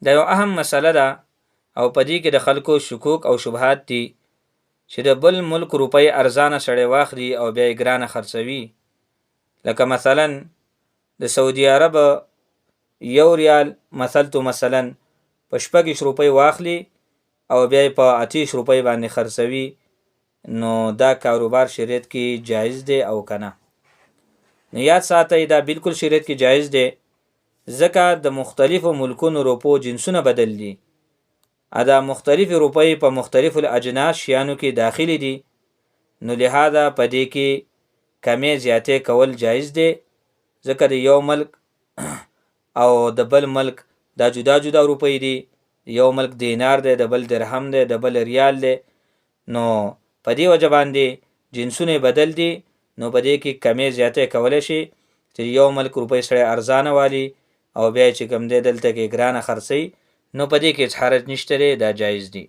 دا یو اهم مسله ده او په دې کې د خلکو شکوک او شبهات دي چې د بل ملک روپۍ ارزانه سړی واخلي او بیا یې ګرانه خرڅوي. لکه مثلا د سعودي عرب یو ریال مثلا په 6 روپۍ واخلي او بیا یې په 28 روپۍ باندې خرڅوي، نو دا کاروبار شریعت کې جایز دی او کنه. نو یاد ساتئ دا بالکل شریعت کې جایز دی، ځکه د مختلفو ملکونو روپو جنسونه بدل دي. دا مختلف روپۍ په مختلفو اجناس شیانو کې داخلي دي، نو لہذا په دې کې کمې زیاتې کول جایز دی، ځکه د یو ملک او د بل ملک دا جدا جدا روپۍ دي. یو ملک دینار دی، د بل درهم دی، د بل ریال دی، نو په دې وجه باندې جنسونه بدل دي. نو په دې کې کمې زیاتې کولی شي چې یو ملک روپۍ سړی ارزانه والی او بیا چې کوم دی دلته کې ګرانه خرڅوي، نو په دې کې هیڅ حرج نشته دی، دا جایز دی.